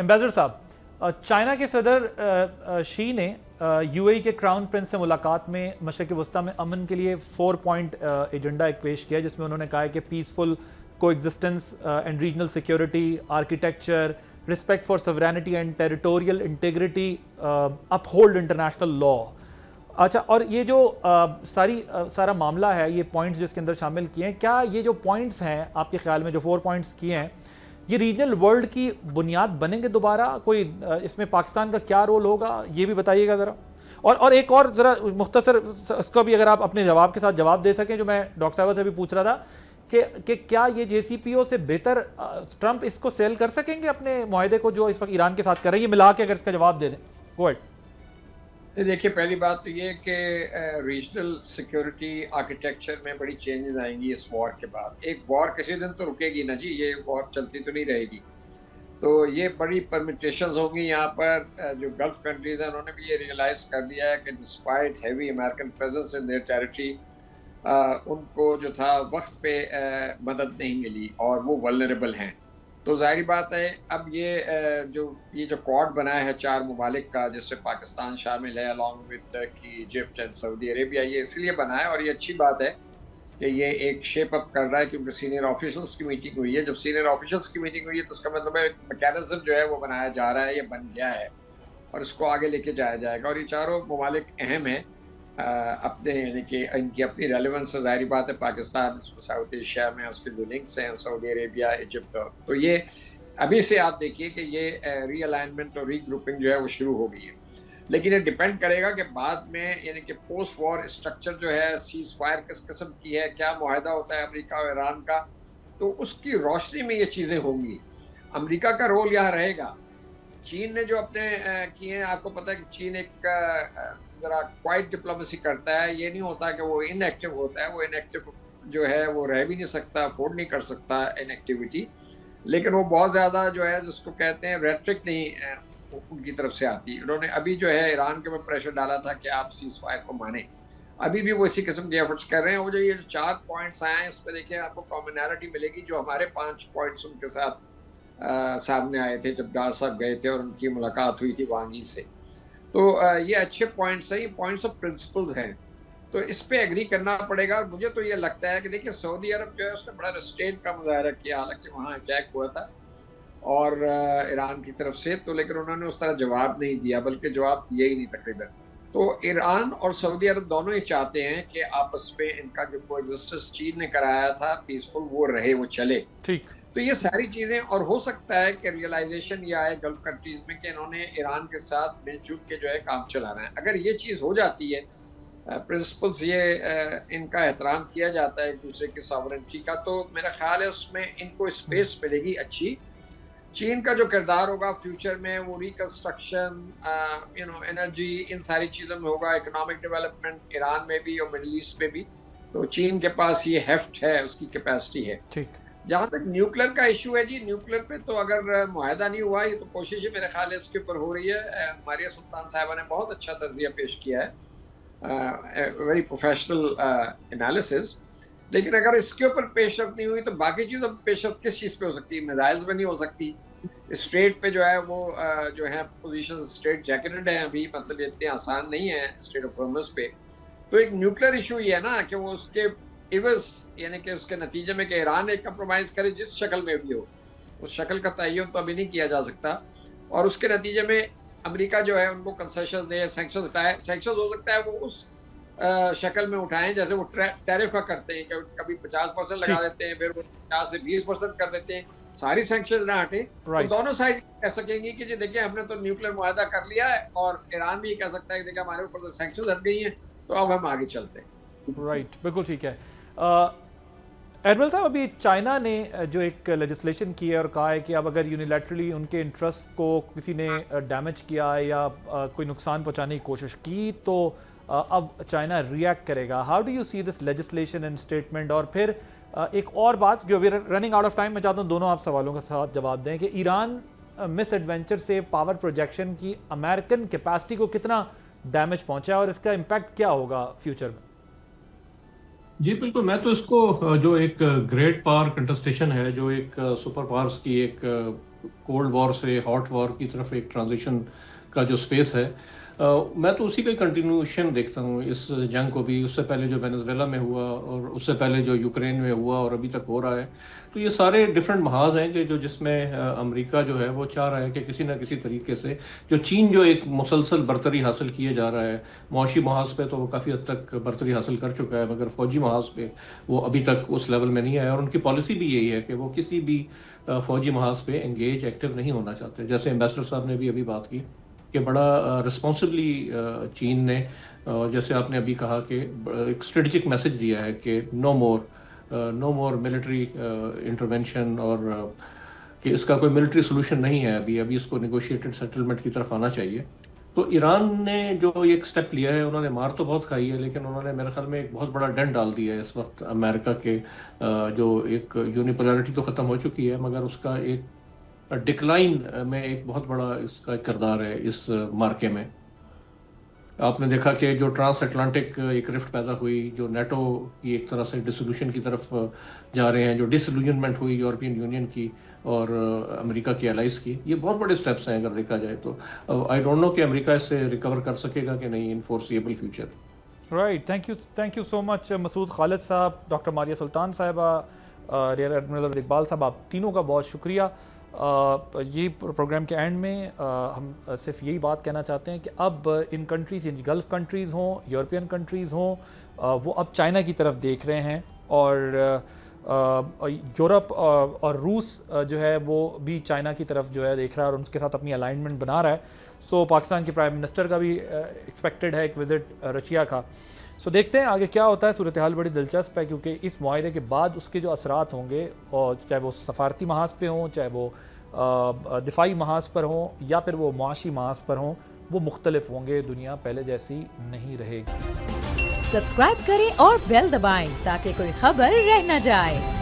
Ambassador साहब, China के सदर शी ने यूएई के क्राउन प्रिंस से मुलाकात में मशरक़ वस्ता में अमन के लिए 4 पॉइंट एजेंडा एक पेश किया, जिसमें उन्होंने कहा है कि peaceful coexistence and regional security, architecture, respect for sovereignty and territorial integrity, uphold international law. अच्छा, और ये जो सारा मामला है, ये पॉइंट्स जिसके अंदर शामिल किए हैं, क्या ये जो पॉइंट्स हैं आपके ख्याल में जो 4 पॉइंट्स किए हैं, ये रीजनल वर्ल्ड की बुनियाद बनेंगे दोबारा? कोई इसमें पाकिस्तान का क्या रोल होगा, ये भी बताइएगा ज़रा। और एक और ज़रा मुख्तसर इसका भी अगर आप अपने जवाब के साथ जवाब दे सकें, जो मैं डॉक्टर साहब से भी पूछ रहा था कि क्या ये JCPO से बेहतर ट्रंप इसको सेल कर सकेंगे अपने मुआहदे को जो इस वक्त ईरान के साथ कर रहे हैं? ये मिला के अगर इसका जवाब दे दें। Go ahead. देखिए, पहली बात तो ये कि रीजनल सिक्योरिटी आर्किटेक्चर में बड़ी चेंजेस आएंगी इस वॉर के बाद। एक वॉर किसी दिन तो रुकेगी ना जी, ये वॉर चलती तो नहीं रहेगी। तो ये बड़ी परमिटेशंस होंगी यहाँ पर। जो गल्फ कंट्रीज हैं उन्होंने भी ये रियलाइज कर लिया है कि despite heavy American presence in their territory, उनको जो था वक्त पे मदद नहीं मिली और वो वल्नरेबल हैं। तो जाहिर बात है, अब ये जो क्वाड बनाया है 4 ममालिक का, जिससे पाकिस्तान शामिल है along with Turkey, Egypt and Saudi Arabia, ये इसलिए बना है और ये अच्छी बात है कि ये एक शेप अप कर रहा है, क्योंकि सीनियर ऑफिशल्स की मीटिंग हुई है। जब सीनियर ऑफिशल्स की मीटिंग हुई है तो उसका मतलब है मैकेनिज्म जो है वो बनाया जा रहा है, ये बन गया है और इसको आगे लेके जाया जाएगा। और ये चारों ममालिक अहम हैं अपने, यानी कि इनकी अपनी रेलेवेंस है। ज़ाहिर बात है पाकिस्तान साउथ एशिया में उसके जो लिंक्स हैं, सऊदी अरेबिया, इजिप्ट, तो ये अभी से आप देखिए कि ये रीअलाइनमेंट और रीग्रुपिंग जो है वो शुरू हो गई है। लेकिन ये डिपेंड करेगा कि बाद में, यानी कि पोस्ट वॉर स्ट्रक्चर जो है, सीज फायर किस किस्म की है, क्या मुआहदा होता है अमेरिका और ईरान का, तो उसकी रोशनी में ये चीज़ें होंगी। अमेरिका का रोल यहाँ रहेगा। चीन ने जो अपने किए हैं, आपको पता है कि चीन एक ज़रा क्वाइट डिप्लोमेसी करता है। ये नहीं होता कि वो इनएक्टिव होता है, वो इनएक्टिव जो है वो रह भी नहीं सकता, अफोर्ड नहीं कर सकता इनएक्टिविटी। लेकिन वो बहुत ज़्यादा जो है, जिसको कहते हैं रेट्रिक, नहीं उनकी तरफ से आती। उन्होंने अभी जो है ईरान के ऊपर प्रेशर डाला था कि आप सीज फायर को माने। अभी भी वो इसी किस्म के एफर्ट्स कर रहे हैं। वो जो ये 4 पॉइंट्स आए हैं, इस पर देखिए आपको कॉमनैलिटी मिलेगी। जो हमारे 5 पॉइंट्स उनके साथ सामने आए थे जब डार साहब गए थे और उनकी मुलाकात हुई थी वांगी से, तो ये अच्छे पॉइंट्स हैं, ये पॉइंट्स ऑफ प्रिंसिपल्स हैं। तो इस पे एग्री करना पड़ेगा। और मुझे तो ये लगता है कि देखिए, सऊदी अरब जो है उसने बड़ा रिस्ट्रेंट का मुजाहरा किया, हालांकि वहाँ अटैक हुआ था और ईरान की तरफ से, तो लेकिन उन्होंने उस तरह जवाब नहीं दिया, बल्कि जवाब दिया ही नहीं तकरीबन। तो ईरान और सऊदी अरब दोनों ही चाहते हैं कि आपस में इनका जो कोएग्जिस्टेंस चीन ने कराया था पीसफुल, वो रहे, वो चले। ठीक। तो ये सारी चीज़ें, और हो सकता है कि रियलाइजेशन ये आए गल्फ कंट्रीज में कि इन्होंने ईरान के साथ मिलजुल के जो है काम चलाना है। अगर ये चीज़ हो जाती है, प्रिंसिपल्स ये इनका एहतराम किया जाता है एक दूसरे की सॉवरेनिटी का, तो मेरा ख्याल है उसमें इनको स्पेस मिलेगी अच्छी। चीन का जो किरदार होगा फ्यूचर में, वो रिकन्स्ट्रक्शन, एनर्जी, इन सारी चीज़ों में होगा, इकोनॉमिक डेवलपमेंट ईरान में भी और मिडल ईस्ट में भी। तो चीन के पास ये हेफ्ट है, उसकी कैपेसिटी है। ठीक। जहाँ तक न्यूक्लियर का इशू है जी, न्यूक्लियर पे तो अगर मुआहदा नहीं हुआ, ये तो कोशिश मेरे ख्याल है इसके ऊपर हो रही है। मारिया सुल्तान साहिबा ने बहुत अच्छा तज्जिया पेश किया है, वेरी प्रोफेशनल एनालिसिस। लेकिन अगर इसके ऊपर पेशरफ नहीं हुई तो बाकी चीज़ों पर पेशरफ किस चीज़ पे हो सकती है? मिसाइल्स में नहीं हो सकती। स्ट्रेट पे जो है वो जो है पोजीशन स्ट्रेट जैकेटेड है अभी, मतलब इतने आसान नहीं है स्ट्रेट ऑफ हॉर्मुज़ पे। तो एक न्यूक्लियर इशू ये है ना कि वो उसके इवज, यानी कि उसके नतीजे में कि ईरान एक कंप्रोमाइज़ करे जिस शक्ल में भी हो, उस शक्ल का तयन तो अभी नहीं किया जा सकता। और उसके नतीजे में अमेरिका जो है उनको कंसेशन दे, सैंक्शंस उठाए। सैंक्शंस हो सकता है वो उस शक्ल में उठाएं जैसे वो टैरिफ का करते हैं, कभी 50% लगा देते हैं, फिर वो 50 से 20% कर देते हैं, सारी सैंक्शंस ना हटे। तो दोनों साइड कह सकेंगी कि देखिए हमने तो न्यूक्लियर मुआहदा कर लिया है, और ईरान भी कह सकता है कि देखिए हमारे ऊपर से सैंक्शंस हट गई हैं, तो अब हम आगे चलते हैं। राइट, बिल्कुल ठीक है। एडमिरल साहब, अभी चाइना ने जो एक लेजिस्लेशन की है और कहा है कि अब अगर यूनिलैटरली उनके इंटरेस्ट को किसी ने डैमेज किया या कोई नुकसान पहुंचाने की कोशिश की तो अब चाइना रिएक्ट करेगा। How do you see this legislation and statement? और फिर एक और बात जो अभी रनिंग आउट ऑफ टाइम, मैं चाहता हूँ दोनों आप सवालों के साथ जवाब दें कि ईरान मिस एडवेंचर से पावर प्रोजेक्शन की अमेरिकन कैपेसिटी को कितना डैमेज पहुंचा है और इसका इम्पैक्ट क्या होगा फ्यूचर में? जी बिल्कुल, मैं तो इसको जो एक ग्रेट पावर कंटेस्टेशन है, जो एक सुपर पावर्स की एक कोल्ड वॉर से हॉट वॉर की तरफ एक ट्रांजिशन का जो स्पेस है, मैं तो उसी का कंटिन्यूएशन देखता हूँ इस जंग को भी। उससे पहले जो वेनेजुएला में हुआ और उससे पहले जो यूक्रेन में हुआ और अभी तक हो रहा है, तो ये सारे डिफरेंट महाज हैं कि जो जिसमें अमेरिका जो है वो चाह रहा है कि किसी ना किसी तरीके से जो चीन जो एक मुसलसल बरतरी हासिल किए जा रहा है, मुआशी महाज पे तो वो काफ़ी हद तक बरतरी हासिल कर चुका है, मगर फौजी महाज पे वो अभी तक उस लेवल में नहीं आया। और उनकी पॉलिसी भी यही है कि वो किसी भी फौजी महाज पे एंगेज एक्टिव नहीं होना चाहते। जैसे एम्बेसडर साहब ने भी अभी बात की कि बड़ा रिस्पॉन्सिबली चीन ने, जैसे आपने अभी कहा कि एक स्ट्रेटजिक मैसेज दिया है कि नो मोर मिलिट्री इंटरवेंशन, और कि इसका कोई मिलिट्री सोल्यूशन नहीं है अभी अभी इसको नेगोशिएटेड सेटलमेंट की तरफ आना चाहिए। तो ईरान ने जो एक स्टेप लिया है, उन्होंने मार तो बहुत खाई है, लेकिन उन्होंने मेरे ख्याल में एक बहुत बड़ा डेंट डाल दिया है इस वक्त अमेरिका के। जो एक यूनिपोलैरिटी तो ख़त्म हो चुकी है, मगर उसका एक डिक्लाइन में एक बहुत बड़ा इसका किरदार है इस मार्के में। आपने देखा कि जो ट्रांस अटलांटिक एक रिफ्ट पैदा हुई, जो नेटो की एक तरह से डिसोल्यूशन की तरफ जा रहे हैं, जो डिसोल्यूशनमेंट हुई यूरोपियन यूनियन की और अमेरिका की एलाइज की, ये बहुत बड़े स्टेप्स हैं अगर देखा जाए तो। आई डोंट नो कि अमेरिका इससे रिकवर कर सकेगा कि नहीं in foreseeable future. Right, thank you so much Masood Khalid साहब, डॉक्टर मारिया सुल्तान साहिबा, रियर एडमिरल इकबाल साहब, आप तीनों का बहुत शुक्रिया। ये प्रोग्राम के एंड में हम सिर्फ यही बात कहना चाहते हैं कि अब इन कंट्रीज़, इन गल्फ़ कंट्रीज़ हों, यूरोपियन कंट्रीज़ हों, वो अब चाइना की तरफ देख रहे हैं, और यूरोप और रूस जो है वो भी चाइना की तरफ जो है देख रहा है और उसके साथ अपनी अलाइनमेंट बना रहा है। सो पाकिस्तान के प्राइम मिनिस्टर का भी एक्सपेक्टेड है एक विज़िट रशिया का। सो देखते हैं आगे क्या होता है। सूरत हाल बड़ी दिलचस्प है क्योंकि इस मुआहदे के बाद उसके जो असरात होंगे, और चाहे वो सफारती महाज पे हों, चाहे वो दिफाई महाज पर हों, या फिर वो मुआशी महाज पर हों, वो मुख्तलिफ होंगे। दुनिया पहले जैसी नहीं रहेगी। सब्सक्राइब करें और बेल दबाएं ताकि कोई खबर रह न जाए।